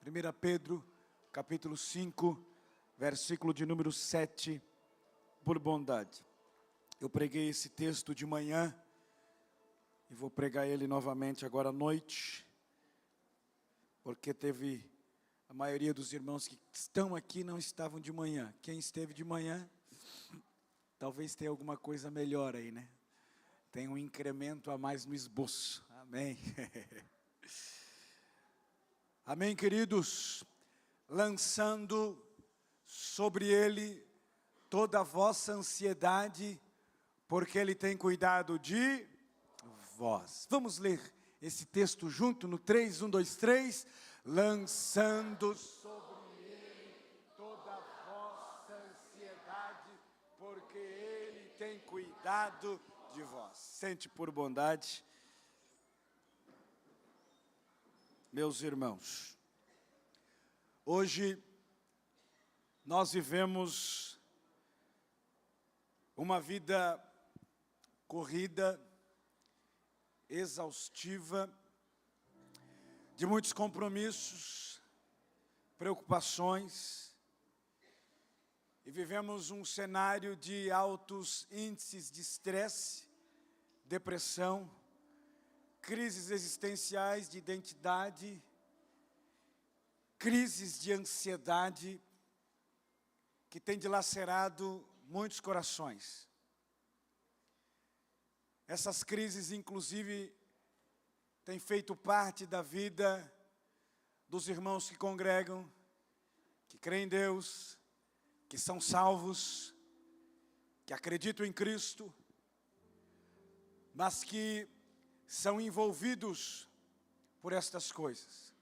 1 Pedro, capítulo 5, versículo de número 7, por bondade. Eu preguei esse texto de manhã e vou pregar ele novamente agora à noite, porque teve a maioria dos irmãos que estão aqui não estavam de manhã. Quem esteve de manhã, talvez tenha alguma coisa melhor aí, né? Tem um incremento a mais no esboço. Amém. Amém, queridos. Lançando sobre ele toda a vossa ansiedade, porque ele tem cuidado de vós. Vamos ler esse texto junto no 3, 1, 2, 3. Lançando sobre ele toda a vossa ansiedade, porque ele tem cuidado de vós. Sente por bondade. Meus irmãos, hoje nós vivemos uma vida corrida, exaustiva, de muitos compromissos, preocupações, e vivemos um cenário de altos índices de estresse, depressão, crises existenciais de identidade, crises de ansiedade que têm dilacerado muitos corações. Essas crises, inclusive, têm feito parte da vida dos irmãos que congregam, que creem em Deus, que são salvos, que acreditam em Cristo, mas que são envolvidos por estas coisas.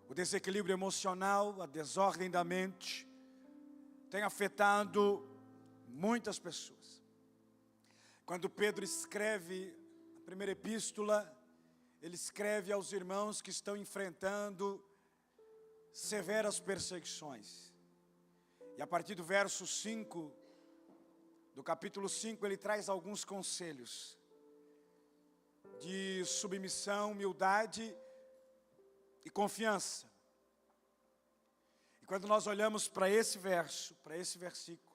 O desequilíbrio emocional, a desordem da mente, tem afetado muitas pessoas. Quando Pedro escreve a primeira epístola, ele escreve aos irmãos que estão enfrentando severas perseguições. E a partir do verso 5, do capítulo 5, ele traz alguns conselhos de submissão, humildade e confiança. E quando nós olhamos para esse verso, para esse versículo,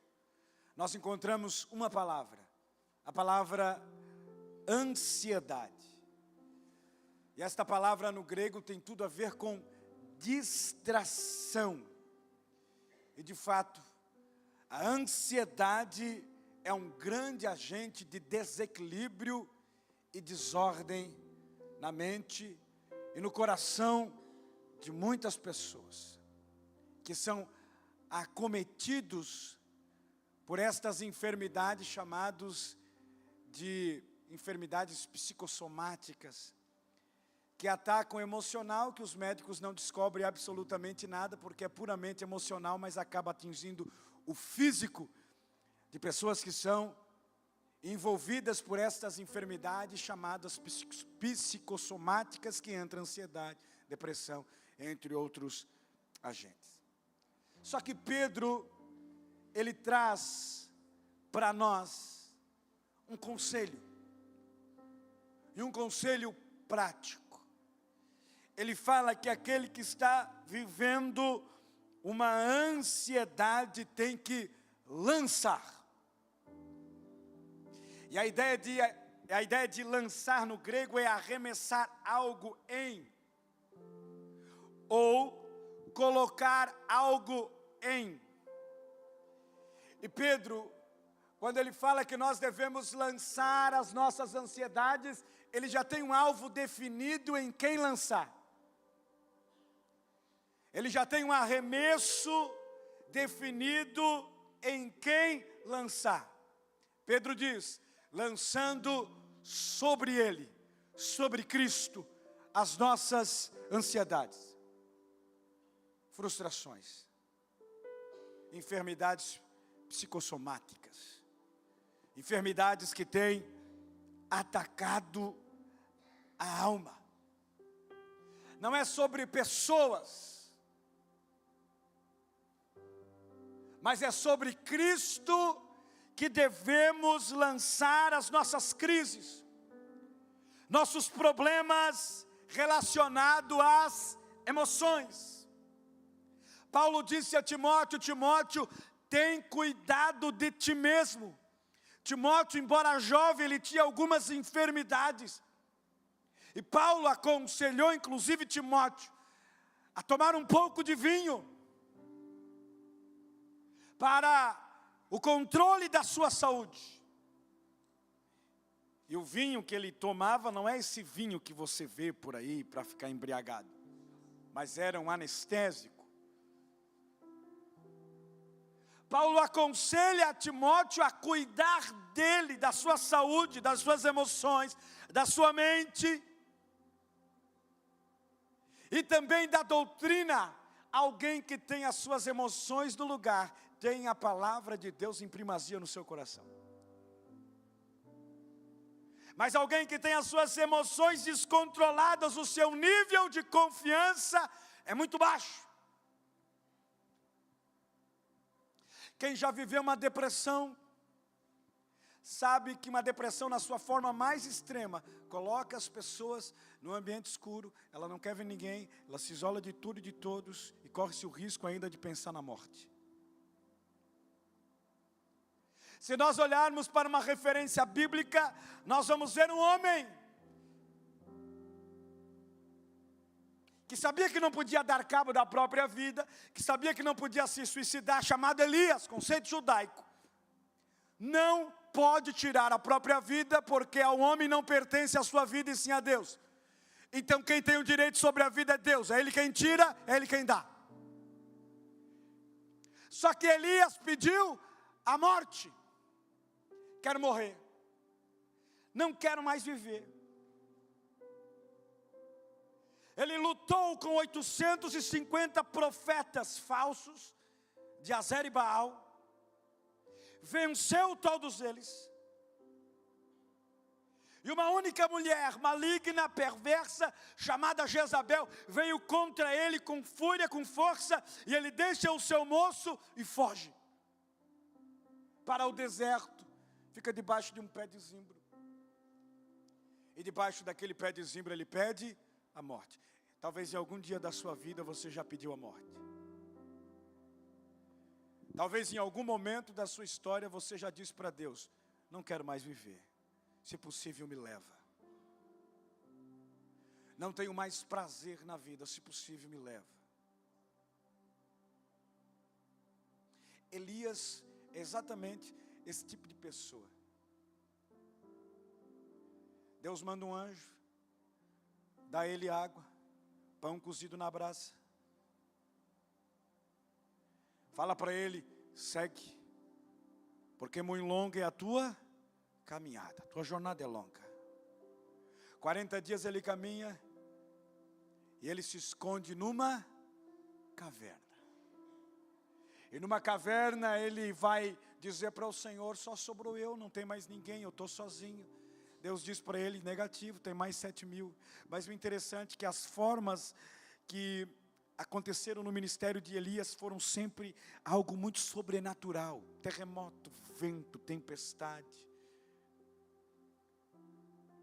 nós encontramos uma palavra, a palavra ansiedade. E esta palavra no grego tem tudo a ver com distração. E de fato, a ansiedade é um grande agente de desequilíbrio e desordem na mente e no coração de muitas pessoas, que são acometidos por estas enfermidades chamadas de enfermidades psicossomáticas, que atacam o emocional, que os médicos não descobrem absolutamente nada, porque é puramente emocional, mas acaba atingindo o físico de pessoas que são envolvidas por estas enfermidades chamadas psicossomáticas, que entram ansiedade, depressão, entre outros agentes. Só que Pedro, ele traz para nós um conselho, e um conselho prático. Ele fala que aquele que está vivendo uma ansiedade tem que lançar. E a ideia de lançar no grego é arremessar algo em, ou colocar algo em. E Pedro, quando ele fala que nós devemos lançar as nossas ansiedades, ele já tem um alvo definido em quem lançar. Ele já tem um arremesso definido em quem lançar. Pedro diz, lançando sobre ele, sobre Cristo, as nossas ansiedades, frustrações, enfermidades psicossomáticas, enfermidades que têm atacado a alma. Não é sobre pessoas, mas é sobre Cristo que devemos lançar as nossas crises, nossos problemas relacionados às emoções. Paulo disse a Timóteo: Timóteo, tem cuidado de ti mesmo. Timóteo, embora jovem, ele tinha algumas enfermidades. E Paulo aconselhou, inclusive, Timóteo a tomar um pouco de vinho para o controle da sua saúde. E o vinho que ele tomava não é esse vinho que você vê por aí para ficar embriagado, mas era um anestésico. Paulo aconselha a Timóteo a cuidar dele, da sua saúde, das suas emoções, da sua mente e também da doutrina. Alguém que tem as suas emoções no lugar, tem a palavra de Deus em primazia no seu coração. Mas alguém que tem as suas emoções descontroladas, o seu nível de confiança é muito baixo. Quem já viveu uma depressão, sabe que uma depressão na sua forma mais extrema, coloca as pessoas no ambiente escuro, ela não quer ver ninguém, ela se isola de tudo e de todos, e corre-se o risco ainda de pensar na morte. Se nós olharmos para uma referência bíblica, nós vamos ver um homem que sabia que não podia dar cabo da própria vida, que sabia que não podia se suicidar, chamado Elias, conceito judaico. Não pode tirar a própria vida, porque ao homem não pertence a sua vida e sim a Deus. Então quem tem o direito sobre a vida é Deus, é Ele quem tira, é Ele quem dá. Só que Elias pediu a morte. Quero morrer, não quero mais viver. Ele lutou com 850 profetas falsos, de Azer e Baal, venceu todos eles, e uma única mulher maligna, perversa, chamada Jezabel, veio contra ele com fúria, com força, e ele deixa o seu moço e foge para o deserto, fica debaixo de um pé de zimbro, e debaixo daquele pé de zimbro ele pede a morte. Talvez em algum dia da sua vida você já pediu a morte. Talvez em algum momento da sua história você já disse para Deus: não quero mais viver, se possível me leva. Não tenho mais prazer na vida, se possível me leva. Elias é exatamente esse tipo de pessoa. Deus manda um anjo, dá a ele água, pão cozido na brasa, fala para ele: segue, porque muito longa é a tua caminhada, a tua jornada é longa. 40 dias ele caminha, e ele se esconde numa caverna. E numa caverna ele vai dizer para o Senhor: só sobrou eu, não tem mais ninguém, eu estou sozinho. Deus diz para ele: negativo, tem mais 7.000. Mas o interessante é que as formas que aconteceram no ministério de Elias foram sempre algo muito sobrenatural. Terremoto, vento, tempestade,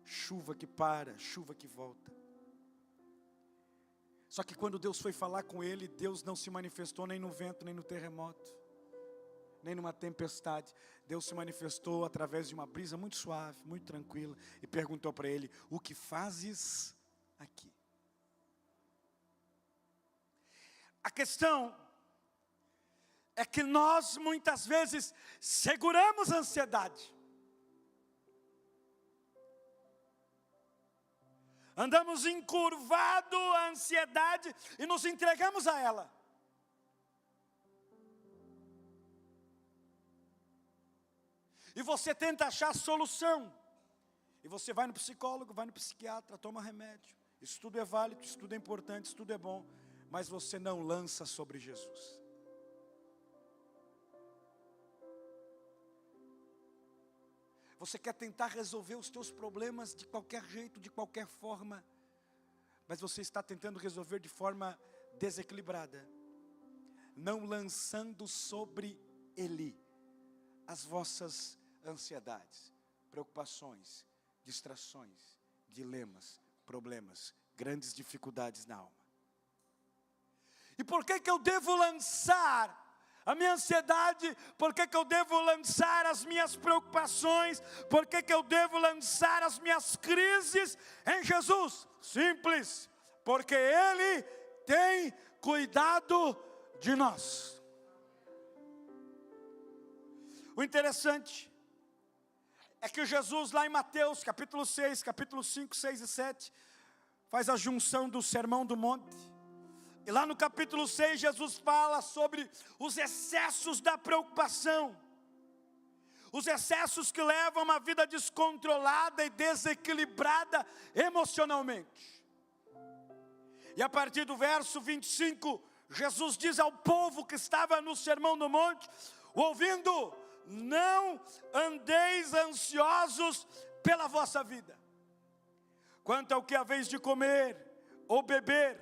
chuva que para, chuva que volta. Só que quando Deus foi falar com ele, Deus não se manifestou nem no vento, nem no terremoto, nem numa tempestade. Deus se manifestou através de uma brisa muito suave, muito tranquila, e perguntou para ele: o que fazes aqui? A questão é que nós muitas vezes seguramos a ansiedade, andamos encurvado à ansiedade e nos entregamos a ela. E você tenta achar solução. E você vai no psicólogo, vai no psiquiatra, toma remédio. Isso tudo é válido, isso tudo é importante, isso tudo é bom. Mas você não lança sobre Jesus. Você quer tentar resolver os teus problemas de qualquer jeito, de qualquer forma. Mas você está tentando resolver de forma desequilibrada. Não lançando sobre Ele as vossas ansiedades, preocupações, distrações, dilemas, problemas, grandes dificuldades na alma. E por que eu devo lançar a minha ansiedade? Por que eu devo lançar as minhas preocupações? Por que eu devo lançar as minhas crises em Jesus? Simples, porque Ele tem cuidado de nós. O interessante é que Jesus lá em Mateus capítulo 6, capítulo 5, 6 e 7, faz a junção do Sermão do Monte. E lá no capítulo 6, Jesus fala sobre os excessos da preocupação. Os excessos que levam a uma vida descontrolada e desequilibrada emocionalmente. E a partir do verso 25, Jesus diz ao povo que estava no Sermão do Monte, ouvindo: não andeis ansiosos pela vossa vida, quanto ao que haveis de comer ou beber,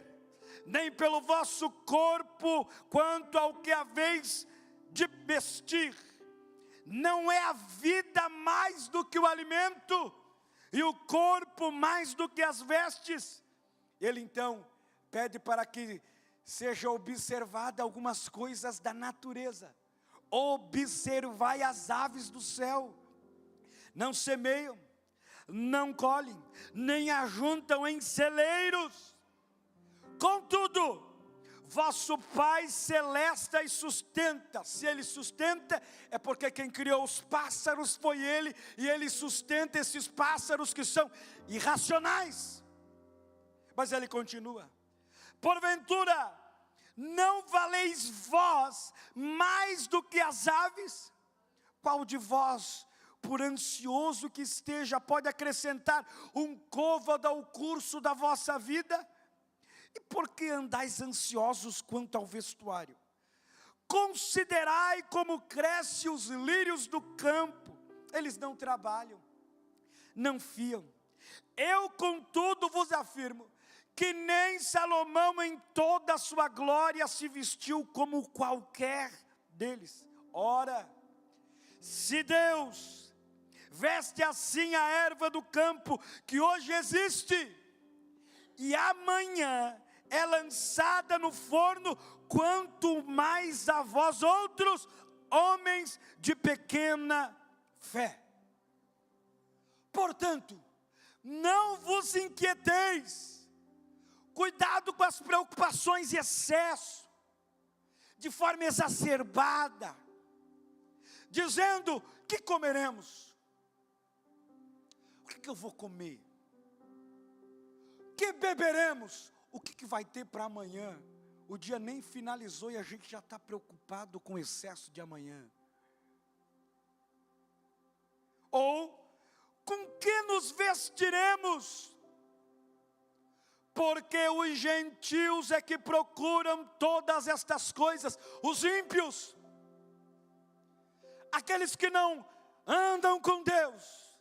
nem pelo vosso corpo, quanto ao que haveis de vestir. Não é a vida mais do que o alimento, e o corpo mais do que as vestes? Ele então pede para que seja observada algumas coisas da natureza. Observai as aves do céu, não semeiam, não colhem, nem ajuntam em celeiros, contudo, vosso Pai celeste as sustenta. Se Ele sustenta, é porque quem criou os pássaros foi Ele, e Ele sustenta esses pássaros que são irracionais. Mas Ele continua: porventura, não valeis vós mais do que as aves? Qual de vós, por ansioso que esteja, pode acrescentar um côvado ao curso da vossa vida? E por que andais ansiosos quanto ao vestuário? Considerai como crescem os lírios do campo. Eles não trabalham, não fiam. Eu, contudo, vos afirmo que nem Salomão em toda a sua glória se vestiu como qualquer deles. Ora, se Deus veste assim a erva do campo, que hoje existe, e amanhã é lançada no forno, quanto mais a vós outros, homens de pequena fé. Portanto, não vos inquieteis. Cuidado com as preocupações em excesso, de forma exacerbada, dizendo: que comeremos? O que eu vou comer? Que beberemos? O que vai ter para amanhã? O dia nem finalizou e a gente já está preocupado com o excesso de amanhã. Ou, com que nos vestiremos? Porque os gentios é que procuram todas estas coisas, os ímpios, aqueles que não andam com Deus,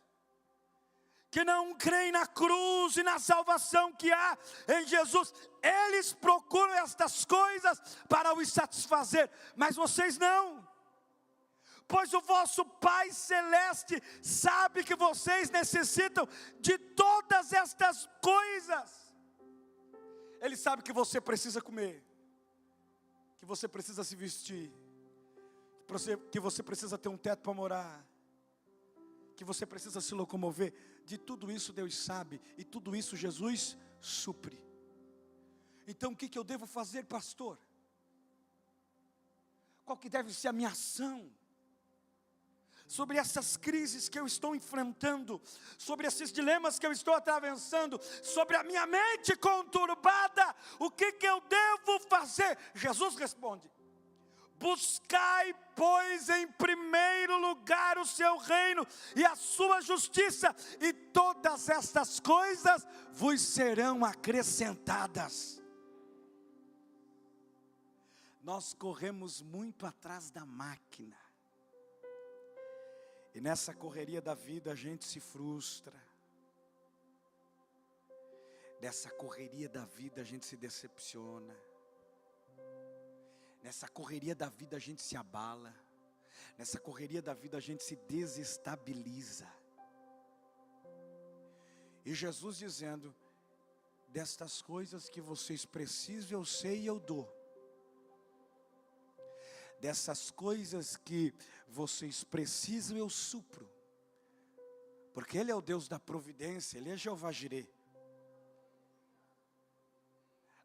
que não creem na cruz e na salvação que há em Jesus, eles procuram estas coisas para os satisfazer, mas vocês não, pois o vosso Pai Celeste sabe que vocês necessitam de todas estas coisas. Ele sabe que você precisa comer, que você precisa se vestir, que você precisa ter um teto para morar, que você precisa se locomover. De tudo isso Deus sabe, e tudo isso Jesus supre. Então o que eu devo fazer, pastor? Qual que deve ser a minha ação? Sobre essas crises que eu estou enfrentando, sobre esses dilemas que eu estou atravessando, sobre a minha mente conturbada, o que eu devo fazer? Jesus responde: buscai, pois, em primeiro lugar o seu reino e a sua justiça, e todas estas coisas vos serão acrescentadas. Nós corremos muito atrás da máquina, e nessa correria da vida a gente se frustra. Nessa correria da vida a gente se decepciona. Nessa correria da vida a gente se abala. Nessa correria da vida a gente se desestabiliza. E Jesus dizendo: destas coisas que vocês precisam eu sei e eu dou. dessas coisas que vocês precisam, eu supro. Porque Ele é o Deus da providência, Ele é Jeová Jireh.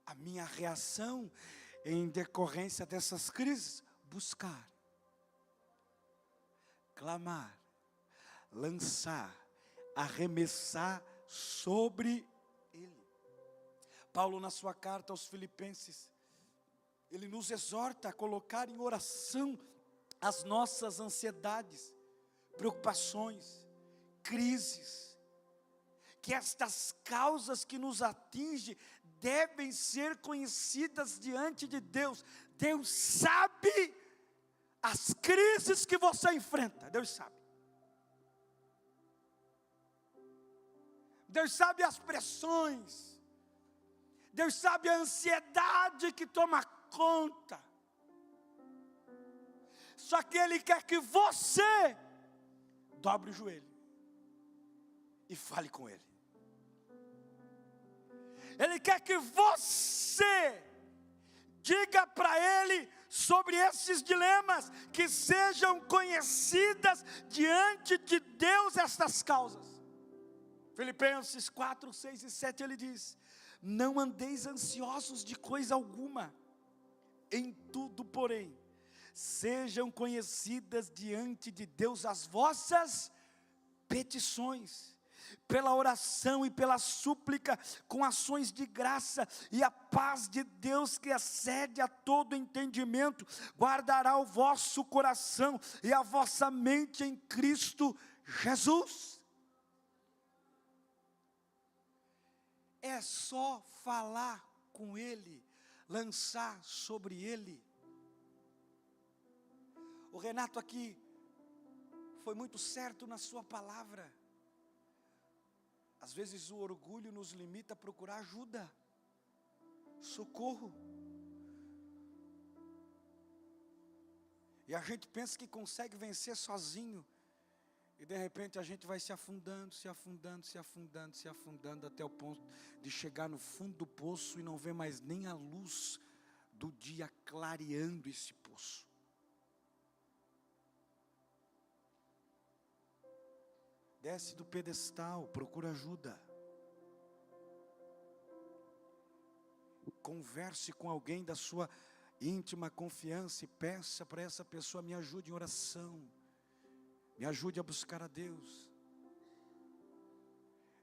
A minha reação em decorrência dessas crises, buscar, clamar, lançar, arremessar sobre Ele. Paulo, na sua carta aos Filipenses, ele nos exorta a colocar em oração as nossas ansiedades, preocupações, crises, que estas causas que nos atingem devem ser conhecidas diante de Deus. Deus sabe as crises que você enfrenta, Deus sabe. Deus sabe as pressões, Deus sabe a ansiedade que toma conta. Só que Ele quer que você dobre o joelho e fale com Ele. Ele quer que você diga para Ele sobre esses dilemas, que sejam conhecidas diante de Deus estas causas. Filipenses 4, 6 e 7 ele diz: não andeis ansiosos de coisa alguma, em tudo porém, sejam conhecidas diante de Deus as vossas petições, pela oração e pela súplica, com ações de graça, e a paz de Deus, que excede a todo entendimento, guardará o vosso coração e a vossa mente em Cristo Jesus. É só falar com Ele, lançar sobre Ele. O Renato aqui foi muito certo na sua palavra. Às vezes o orgulho nos limita a procurar ajuda, socorro. E a gente pensa que consegue vencer sozinho. E de repente a gente vai se afundando, se afundando, se afundando, se afundando, até o ponto de chegar no fundo do poço e não ver mais nem a luz do dia clareando esse poço. Desce do pedestal, procura ajuda. Converse com alguém da sua íntima confiança e peça para essa pessoa: me ajude em oração, me ajude a buscar a Deus.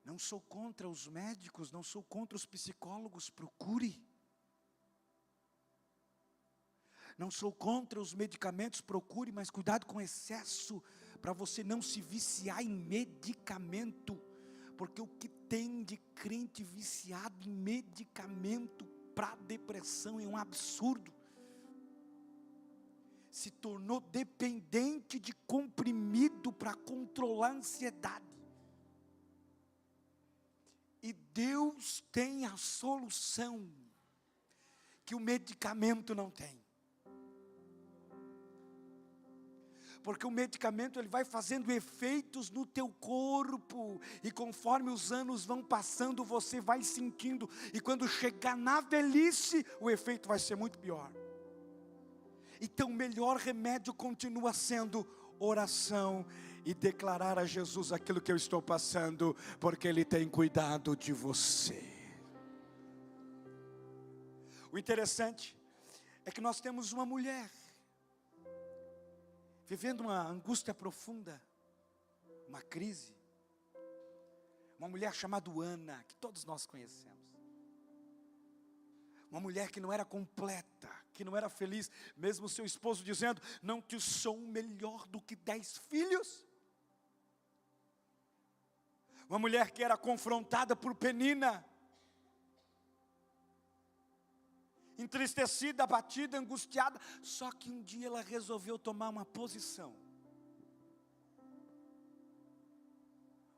Não sou contra os médicos, não sou contra os psicólogos, procure. Não sou contra os medicamentos, procure, mas cuidado com excesso, para você não se viciar em medicamento, porque o que tem de crente viciado em medicamento para depressão é um absurdo. Se tornou dependente de comprimido para controlar a ansiedade. E Deus tem a solução que o medicamento não tem. Porque o medicamento ele vai fazendo efeitos no teu corpo, e conforme os anos vão passando, você vai sentindo, e quando chegar na velhice, o efeito vai ser muito pior. Então o melhor remédio continua sendo oração e declarar a Jesus aquilo que eu estou passando, porque Ele tem cuidado de você. O interessante é que nós temos uma mulher vivendo uma angústia profunda, uma crise. Uma mulher chamada Ana, que todos nós conhecemos. Uma mulher que não era completa, que não era feliz, mesmo seu esposo dizendo: não te sou melhor do que 10 filhos. Uma mulher que era confrontada por Penina, entristecida, abatida, angustiada. Só que um dia ela resolveu tomar uma posição.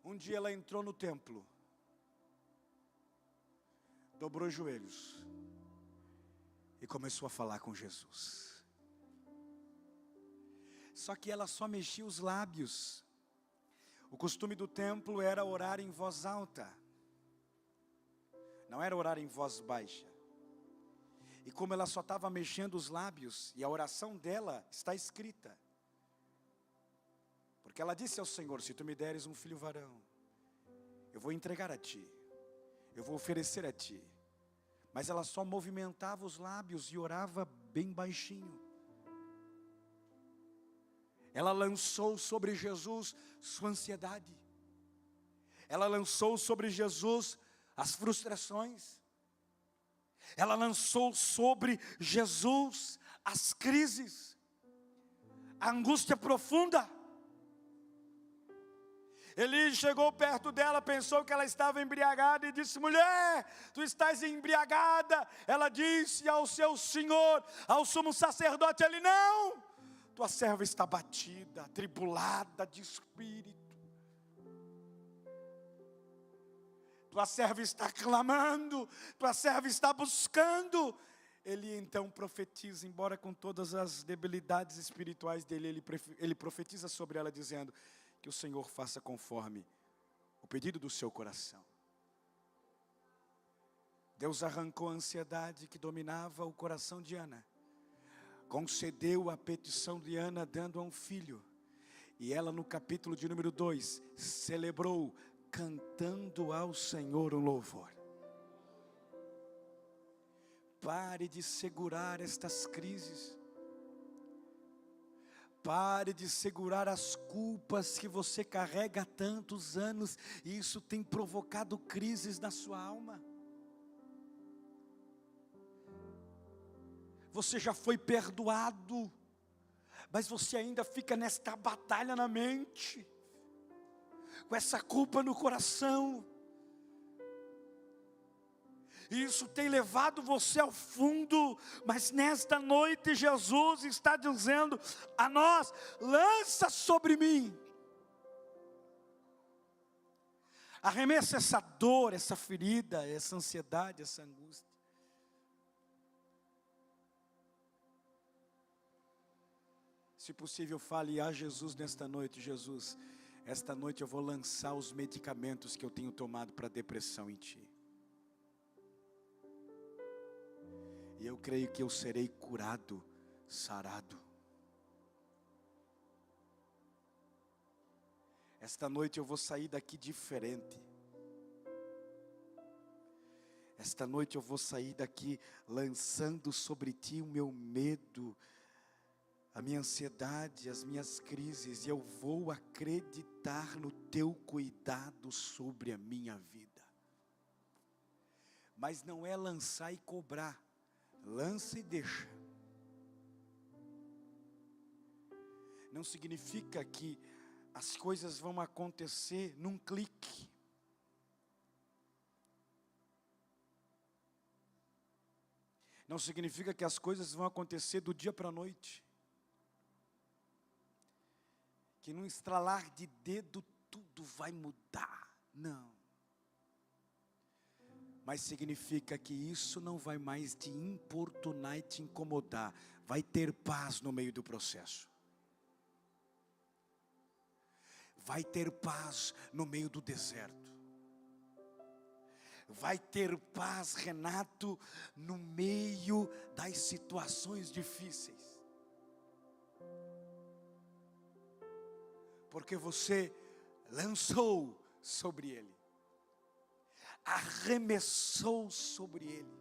Um dia ela entrou no templo, dobrou os joelhos e começou a falar com Jesus. Só que ela só mexia os lábios. O costume do templo era orar em voz alta, não era orar em voz baixa. E como ela só estava mexendo os lábios, e a oração dela está escrita. Porque ela disse ao Senhor: se tu me deres um filho varão, eu vou entregar a ti, eu vou oferecer a ti. Mas ela só movimentava os lábios e orava bem baixinho. Ela lançou sobre Jesus sua ansiedade. Ela lançou sobre Jesus as frustrações. Ela lançou sobre Jesus as crises, a angústia profunda. Ele chegou perto dela, pensou que ela estava embriagada e disse: mulher, tu estás embriagada. Ela disse ao seu senhor, ao sumo sacerdote, ele: não, tua serva está batida, atribulada de espírito. Tua serva está clamando, tua serva está buscando. Ele então profetiza, embora com todas as debilidades espirituais dele, ele profetiza sobre ela dizendo: que o Senhor faça conforme o pedido do seu coração. Deus arrancou a ansiedade que dominava o coração de Ana, concedeu a petição de Ana dando a um filho, e ela no capítulo de número 2, celebrou, cantando ao Senhor um louvor. Pare de segurar estas crises. Pare de segurar as culpas que você carrega há tantos anos, e isso tem provocado crises na sua alma. Você já foi perdoado, mas você ainda fica nesta batalha na mente, com essa culpa no coração. Isso tem levado você ao fundo, mas nesta noite Jesus está dizendo a nós: lança sobre mim. Arremessa essa dor, essa ferida, essa ansiedade, essa angústia. Se possível, fale a Jesus nesta noite: Jesus, esta noite eu vou lançar os medicamentos que eu tenho tomado para a depressão em Ti. E eu creio que eu serei curado, sarado. Esta noite eu vou sair daqui diferente. Esta noite eu vou sair daqui lançando sobre Ti o meu medo, a minha ansiedade, as minhas crises. E eu vou acreditar no Teu cuidado sobre a minha vida. Mas não é lançar e cobrar. Lança e deixa. Não significa que as coisas vão acontecer num clique. Não significa que as coisas vão acontecer do dia para a noite. Que num estralar de dedo tudo vai mudar. Não. Mas significa que isso não vai mais te importunar e te incomodar. Vai ter paz no meio do processo. Vai ter paz no meio do deserto. Vai ter paz, Renato, no meio das situações difíceis. Porque você lançou sobre ele. Arremessou sobre ele.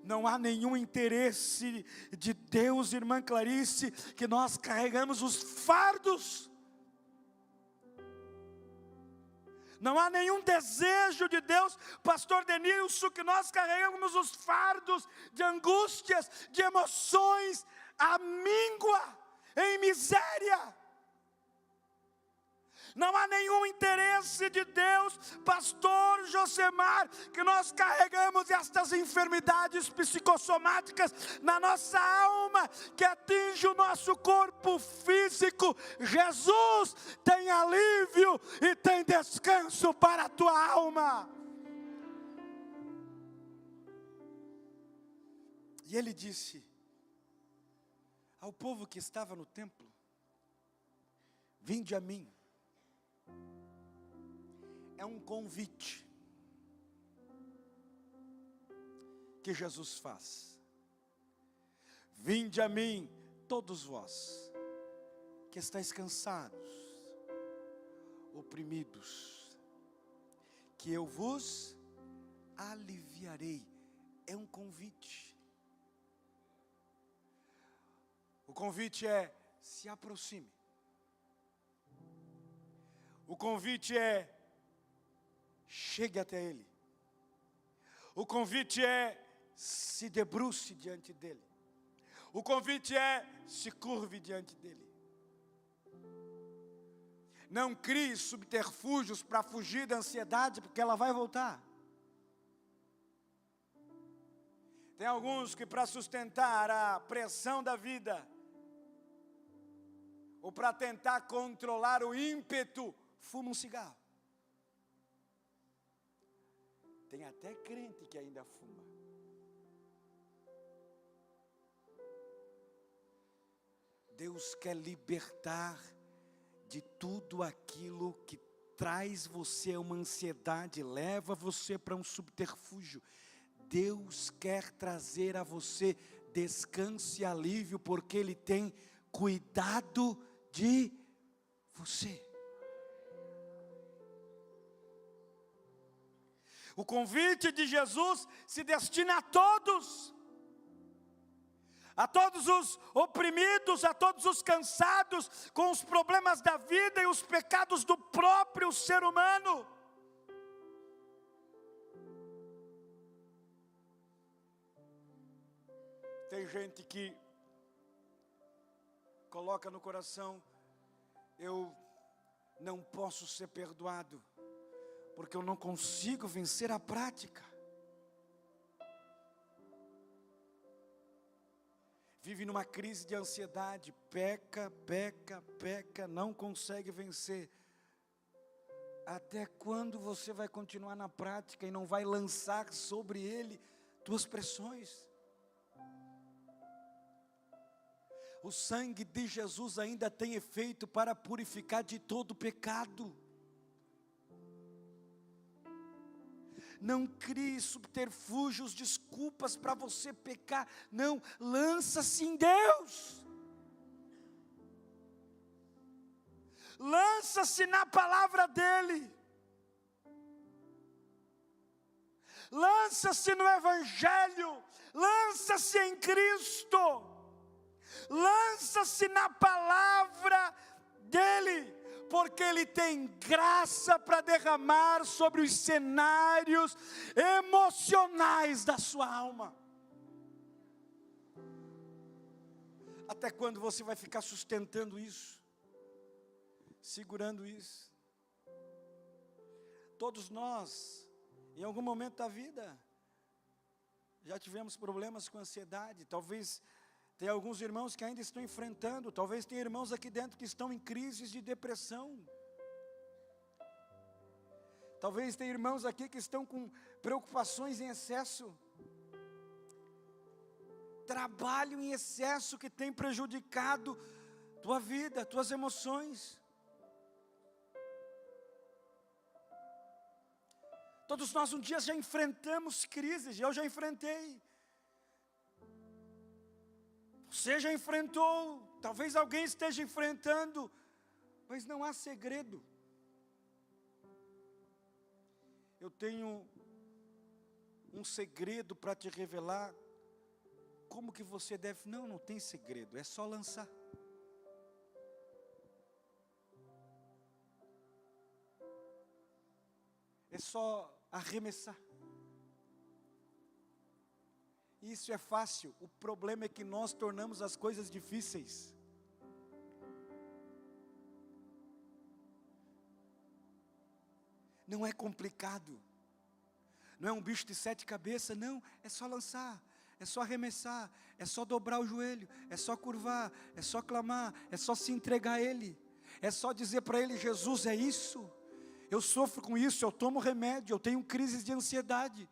Não há nenhum interesse de Deus, irmã Clarice, que nós carregamos os fardos. Não há nenhum desejo de Deus, pastor Denilson, que nós carregamos os fardos de angústias, de emoções, a míngua, em miséria. Não há nenhum interesse de Deus, pastor Josemar, que nós carregamos estas enfermidades psicossomáticas na nossa alma, que atinge o nosso corpo físico. Jesus tem alívio e tem descanso para a tua alma. E ele disse ao povo que estava no templo: vinde a mim. É um convite que Jesus faz. Vinde a mim, todos vós, que estáis cansados, oprimidos, que eu vos aliviarei. É um convite. O convite é: se aproxime. O convite é: chegue até Ele. O convite é: se debruce diante dEle. O convite é: se curve diante dEle. Não crie subterfúgios para fugir da ansiedade, porque ela vai voltar. Tem alguns que, para sustentar a pressão da vida, ou para tentar controlar o ímpeto, fuma um cigarro. Tem até crente que ainda fuma. Deus quer libertar de tudo aquilo que traz você a uma ansiedade, leva você para um subterfúgio. Deus quer trazer a você descanso e alívio, porque Ele tem cuidado de você. O convite de Jesus se destina a todos os oprimidos, a todos os cansados com os problemas da vida e os pecados do próprio ser humano. Tem gente que coloca no coração: eu não posso ser perdoado, porque eu não consigo vencer a prática. Vive numa crise de ansiedade, peca, não consegue vencer. Até quando você vai continuar na prática e não vai lançar sobre ele tuas pressões? O sangue de Jesus ainda tem efeito para purificar de todo pecado. Não crie subterfúgios, desculpas para você pecar. Não, lança-se em Deus. Lança-se na palavra dEle. Lança-se no Evangelho. Lança-se em Cristo. Lança-se na palavra dEle. Porque Ele tem graça para derramar sobre os cenários emocionais da sua alma. Até quando você vai ficar sustentando isso? Segurando isso? Todos nós, em algum momento da vida, já tivemos problemas com ansiedade. Talvez tem alguns irmãos que ainda estão enfrentando. Talvez tenha irmãos aqui dentro que estão em crises de depressão. Talvez tenha irmãos aqui que estão com preocupações em excesso. Trabalho em excesso que tem prejudicado tua vida, tuas emoções. Todos nós um dia já enfrentamos crises. Eu já enfrentei. Você já enfrentou, talvez alguém esteja enfrentando, mas não há segredo. Eu tenho um segredo para te revelar. Como que você deve? Não tem segredo, é só lançar. É só arremessar. Isso é fácil. O problema é que nós tornamos as coisas difíceis. Não é complicado. Não é um bicho de 7 cabeças, não. É só lançar, é só arremessar, é só dobrar o joelho, é só curvar, é só clamar, é só se entregar a Ele. É só dizer para Ele: Jesus, é isso. Eu sofro com isso, eu tomo remédio, eu tenho crises de ansiedade.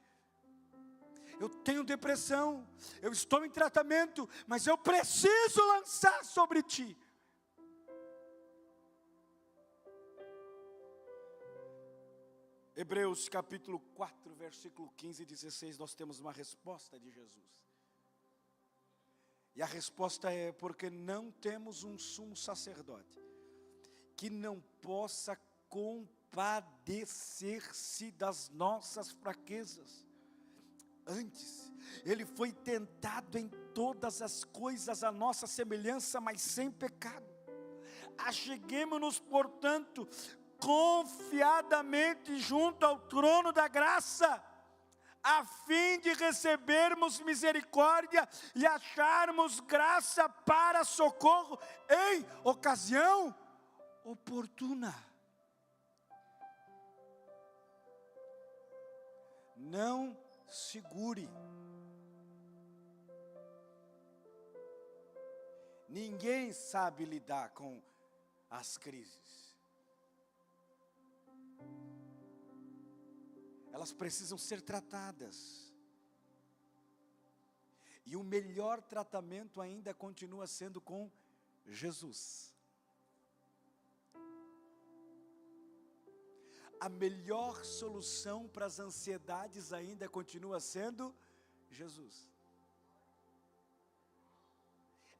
Eu tenho depressão, eu estou em tratamento, mas eu preciso lançar sobre Ti. Hebreus capítulo 4, versículo 15 e 16, nós temos uma resposta de Jesus. E a resposta é: porque não temos um sumo sacerdote que não possa compadecer-se das nossas fraquezas. Antes, ele foi tentado em todas as coisas à nossa semelhança, mas sem pecado. Acheguemo-nos, portanto, confiadamente junto ao trono da graça, a fim de recebermos misericórdia e acharmos graça para socorro em ocasião oportuna. Não segure. Ninguém sabe lidar com as crises. Elas precisam ser tratadas. E o melhor tratamento ainda continua sendo com Jesus. A melhor solução para as ansiedades ainda continua sendo Jesus.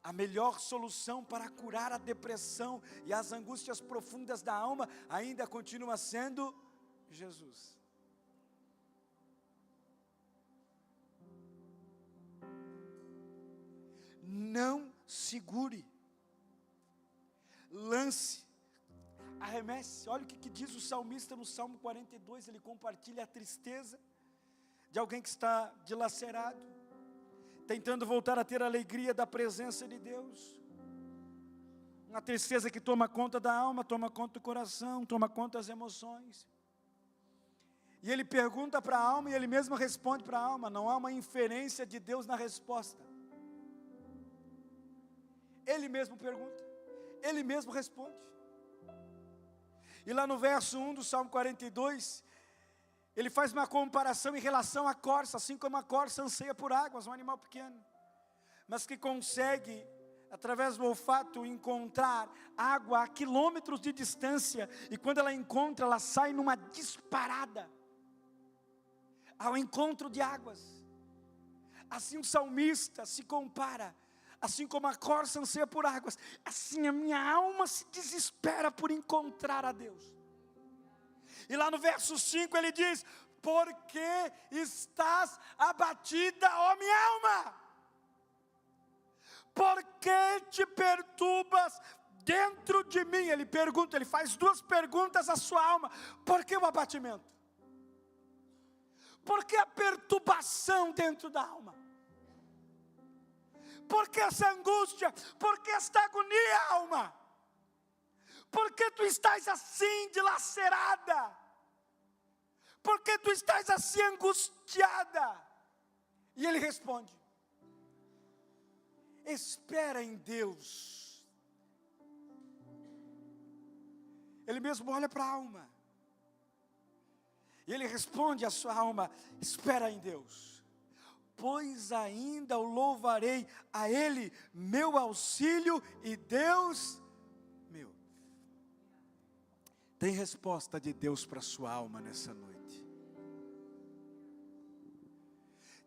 A melhor solução para curar a depressão e as angústias profundas da alma ainda continua sendo Jesus. Não segure, lance, arremesse. Olha o que diz o salmista no Salmo 42, ele compartilha a tristeza de alguém que está dilacerado, tentando voltar a ter a alegria da presença de Deus. Uma tristeza que toma conta da alma, toma conta do coração, toma conta das emoções. E ele pergunta para a alma e ele mesmo responde para a alma, não há uma inferência de Deus na resposta. Ele mesmo pergunta, ele mesmo responde. E lá no verso 1 do Salmo 42, ele faz uma comparação em relação à corça, assim como a corça anseia por águas, um animal pequeno, mas que consegue, através do olfato, encontrar água a quilômetros de distância, e quando ela encontra, ela sai numa disparada, ao encontro de águas. Assim o salmista se compara, assim como a corça anseia por águas, assim a minha alma se desespera por encontrar a Deus. E lá no verso 5 ele diz, por que estás abatida, ó minha alma? Por que te perturbas dentro de mim? Ele pergunta, ele faz duas perguntas à sua alma. Por que o abatimento? Por que a perturbação dentro da alma? Por que essa angústia? Por que esta agonia, alma? Por que tu estás assim dilacerada? Por que tu estás assim angustiada? E ele responde, espera em Deus. Ele mesmo olha para a alma. E ele responde à sua alma, espera em Deus. Pois ainda o louvarei a Ele, meu auxílio e Deus meu. Tem resposta de Deus para a sua alma nessa noite.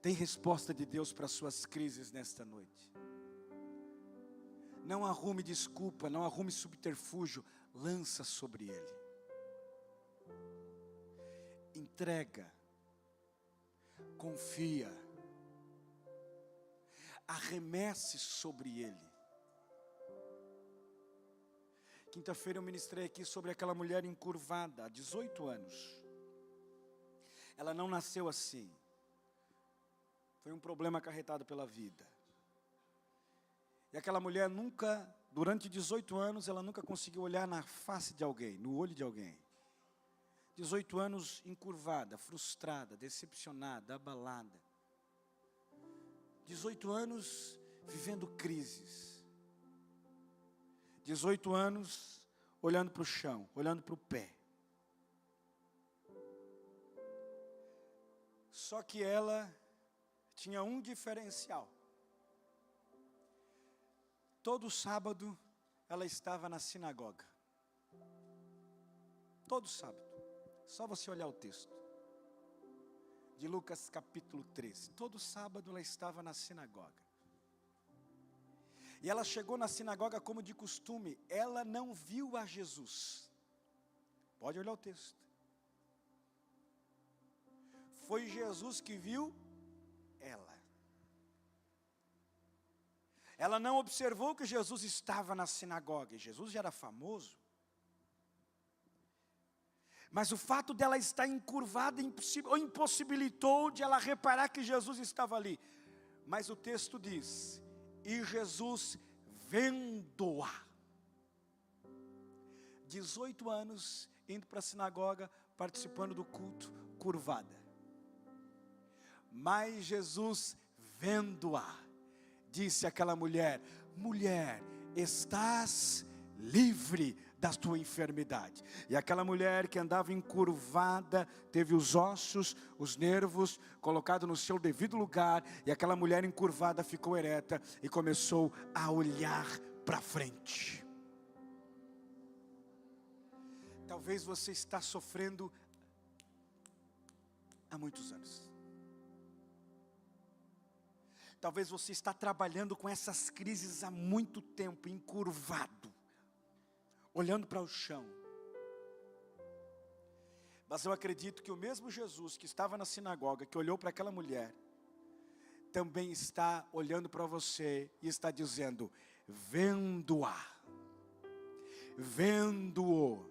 Tem resposta de Deus para as suas crises nesta noite. Não arrume desculpa, não arrume subterfúgio, lança sobre Ele. Entrega, confia. Arremesse sobre Ele. Quinta-feira eu ministrei aqui sobre aquela mulher encurvada, há 18 anos. Ela não nasceu assim. Foi um problema acarretado pela vida. E aquela mulher nunca, durante 18 anos, ela nunca conseguiu olhar na face de alguém, no olho de alguém. 18 anos encurvada, frustrada, decepcionada, abalada. 18 anos vivendo crises. 18 anos olhando para o chão, olhando para o pé. Só que ela tinha um diferencial. Todo sábado ela estava na sinagoga. Todo sábado. Só você olhar o texto. De Lucas capítulo 13. Todo sábado ela estava na sinagoga. E ela chegou na sinagoga como de costume. Ela não viu a Jesus. Pode olhar o texto. Foi Jesus que viu ela. Ela não observou que Jesus estava na sinagoga. E Jesus já era famoso. Mas o fato dela estar encurvada impossibilitou de ela reparar que Jesus estava ali. Mas o texto diz: e Jesus vendo-a. 18 anos, indo para a sinagoga, participando do culto, curvada. Mas Jesus vendo-a, disse àquela mulher: mulher, estás livre da tua enfermidade. E aquela mulher que andava encurvada, teve os ossos, os nervos colocados no seu devido lugar, e aquela mulher encurvada ficou ereta e começou a olhar para frente. Talvez você está sofrendo há muitos anos. Talvez você está trabalhando com essas crises há muito tempo, encurvado, olhando para o chão. Mas eu acredito que o mesmo Jesus que estava na sinagoga, que olhou para aquela mulher, também está olhando para você e está dizendo: vendo-a, vendo-o.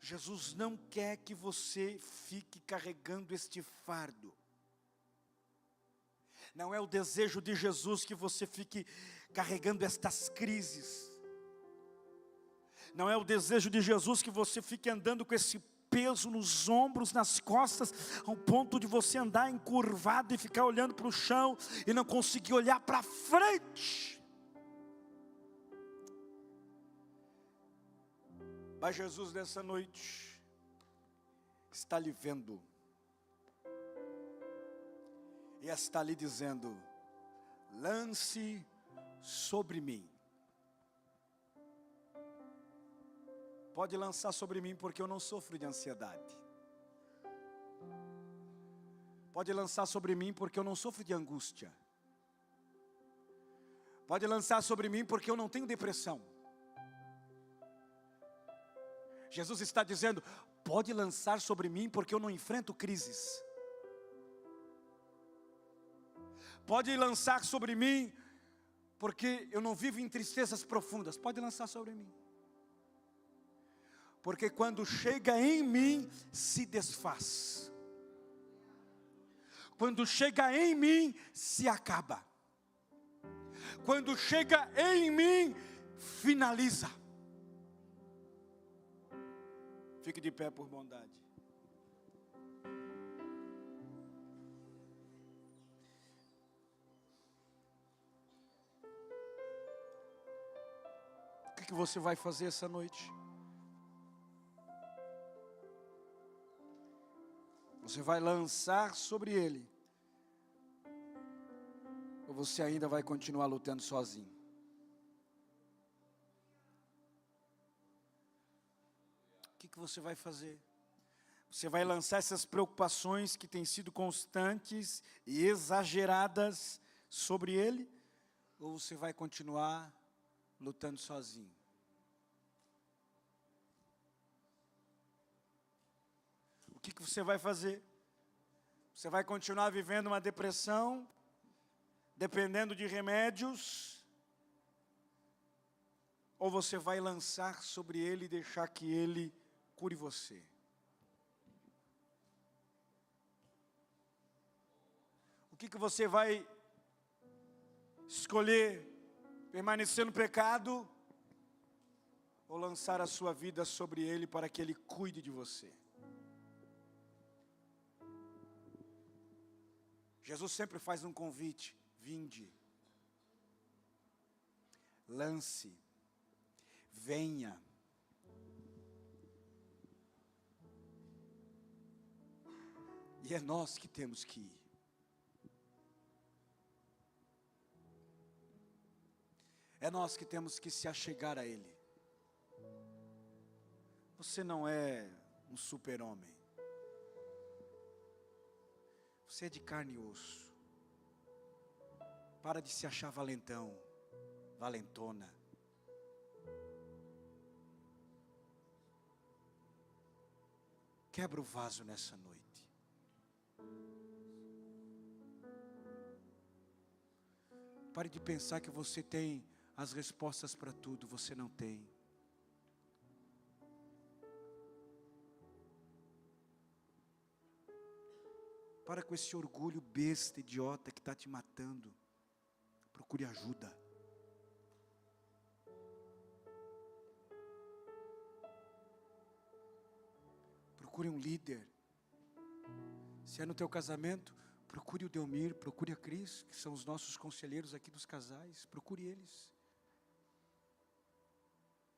Jesus não quer que você fique carregando este fardo. Não é o desejo de Jesus que você fique carregando estas crises. Não é o desejo de Jesus que você fique andando com esse peso nos ombros, nas costas, ao ponto de você andar encurvado e ficar olhando para o chão e não conseguir olhar para frente. Mas Jesus nessa noite está lhe vendo e está lhe dizendo: lance sobre mim. Pode lançar sobre mim, porque eu não sofro de ansiedade. Pode lançar sobre mim, porque eu não sofro de angústia. Pode lançar sobre mim, porque eu não tenho depressão. Jesus está dizendo: pode lançar sobre mim, porque eu não enfrento crises. Pode lançar sobre mim, porque eu não vivo em tristezas profundas. Pode lançar sobre mim. Porque quando chega em mim, se desfaz. Quando chega em mim, se acaba. Quando chega em mim, finaliza. Fique de pé por bondade. O que você vai fazer essa noite? Você vai lançar sobre ele? Ou você ainda vai continuar lutando sozinho? O que você vai fazer? Você vai lançar essas preocupações que têm sido constantes e exageradas sobre ele? Ou você vai continuar lutando sozinho? O que você vai fazer? Você vai continuar vivendo uma depressão, dependendo de remédios? Ou você vai lançar sobre ele e deixar que ele cure você? O que você vai escolher? Permanecer no pecado? Ou lançar a sua vida sobre ele para que ele cuide de você? Jesus sempre faz um convite: vinde, lance, venha. E é nós que temos que ir. É nós que temos que se achegar a ele. Você não é um super-homem. Você é de carne e osso. Para de se achar valentão, valentona. Quebra o vaso nessa noite. Pare de pensar que você tem as respostas para tudo, você não tem. Para com esse orgulho besta, idiota que está te matando. Procure ajuda. Procure um líder. Se é no teu casamento, procure o Delmir, procure a Cris, que são os nossos conselheiros aqui dos casais. Procure eles.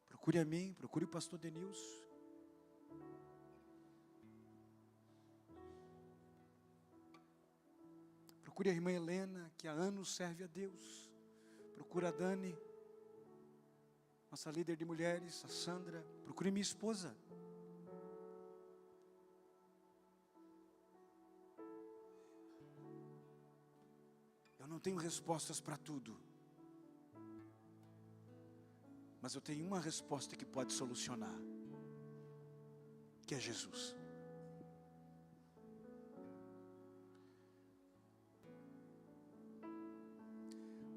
Procure a mim, procure o pastor Denilson. Procure a irmã Helena, que há anos serve a Deus. Procure a Dani, nossa líder de mulheres, a Sandra. Procure minha esposa. Eu não tenho respostas para tudo. Mas eu tenho uma resposta que pode solucionar. Que é Jesus.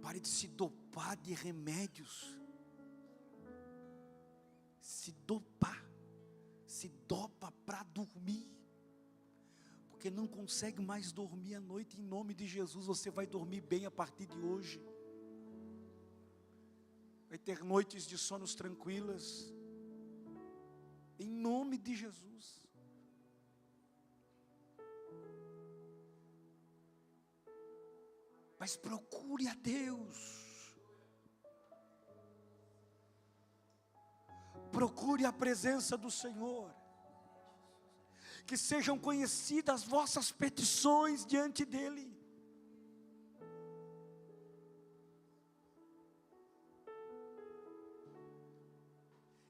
Pare de se dopar de remédios. Se dopar. Se dopa para dormir. Porque não consegue mais dormir à noite. Em nome de Jesus, você vai dormir bem a partir de hoje. Vai ter noites de sonos tranquilas. Em nome de Jesus. Mas procure a Deus. Procure a presença do Senhor. Que sejam conhecidas as vossas petições diante dEle.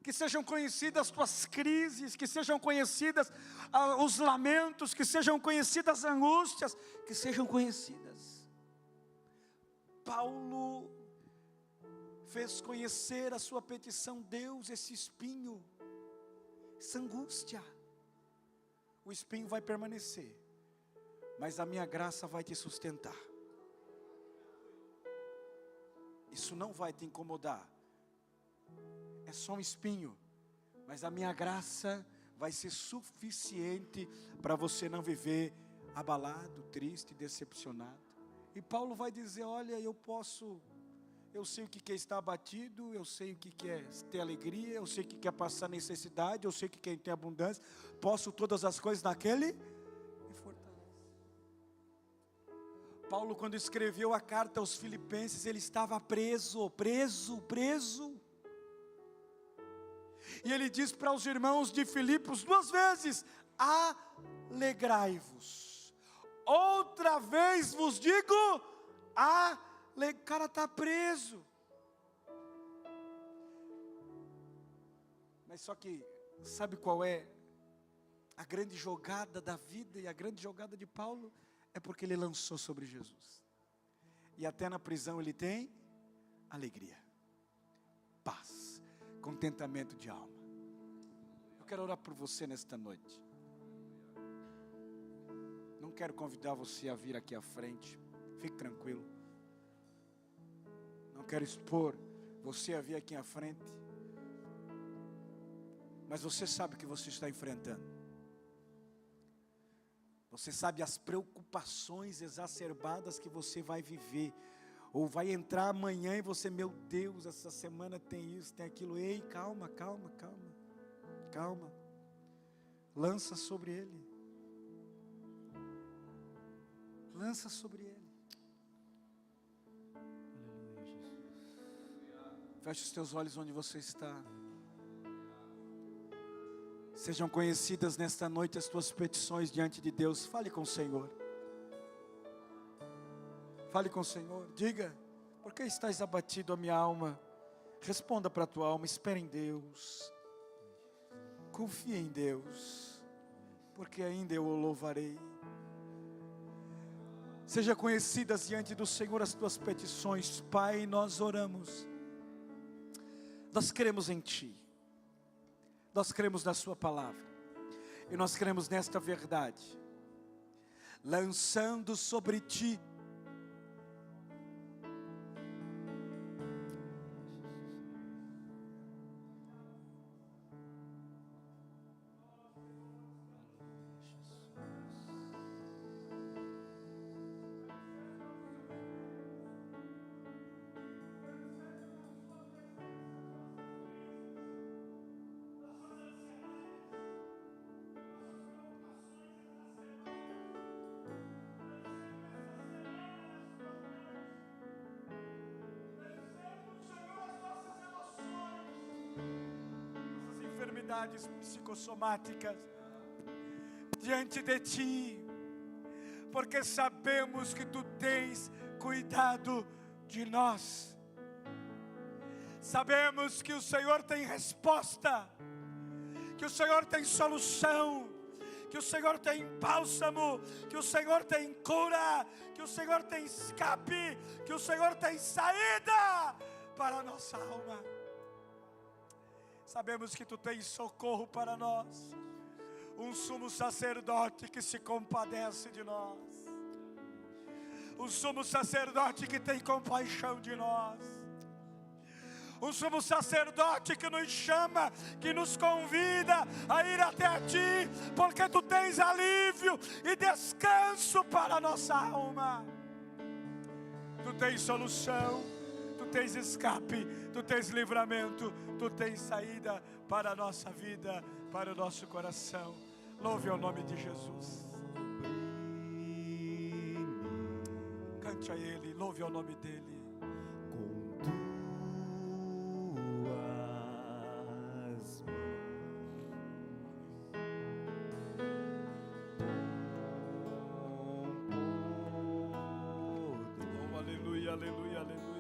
Que sejam conhecidas as tuas crises, que sejam conhecidas os lamentos, que sejam conhecidas as angústias, que sejam conhecidas. Paulo fez conhecer a sua petição, Deus, esse espinho, essa angústia. O espinho vai permanecer, mas a minha graça vai te sustentar. Isso não vai te incomodar. É só um espinho, mas a minha graça vai ser suficiente para você não viver abalado, triste, decepcionado. E Paulo vai dizer, olha, eu sei o que é estar abatido, eu sei o que é ter alegria, eu sei o que é passar necessidade, eu sei o que é ter abundância, posso todas as coisas naquele que fortalece. Paulo, quando escreveu a carta aos Filipenses, ele estava preso. E ele diz para os irmãos de Filipos 2 vezes, alegrai-vos. Outra vez vos digo, o cara está preso. Mas só que, sabe qual é a grande jogada da vida e a grande jogada de Paulo? É porque ele lançou sobre Jesus. E até na prisão ele tem alegria, paz, contentamento de alma. Eu quero orar por você nesta noite. Não quero convidar você a vir aqui à frente. Fique tranquilo. Não quero expor você a vir aqui à frente. Mas você sabe o que você está enfrentando. Você sabe as preocupações exacerbadas que você vai viver. Ou vai entrar amanhã e você, meu Deus, essa semana tem isso, tem aquilo. Ei, calma. Lança sobre Ele. Lança sobre Ele. Aleluia, Jesus. Feche os teus olhos onde você está. Sejam conhecidas nesta noite as tuas petições diante de Deus. Fale com o Senhor. Fale com o Senhor. Diga, por que estás abatido a minha alma? Responda para a tua alma, espere em Deus. Confie em Deus, porque ainda eu o louvarei. Seja conhecidas diante do Senhor as tuas petições. Pai, nós oramos. Nós cremos em Ti. Nós cremos na Sua palavra. E nós cremos nesta verdade. Lançando sobre Ti enfermidades psicossomáticas diante de Ti, porque sabemos que Tu tens cuidado de nós. Sabemos que o Senhor tem resposta, que o Senhor tem solução, que o Senhor tem bálsamo, que o Senhor tem cura, que o Senhor tem escape, que o Senhor tem saída para a nossa alma. Sabemos que Tu tens socorro para nós, um sumo sacerdote que se compadece de nós, um sumo sacerdote que tem compaixão de nós, um sumo sacerdote que nos chama, que nos convida a ir até Ti, porque Tu tens alívio e descanso para a nossa alma. Tu tens solução, Tu tens escape, Tu tens livramento, Tu tens saída para a nossa vida, para o nosso coração. Louve ao nome de Jesus. Cante a Ele, louve ao nome dEle. Aleluia, aleluia, aleluia.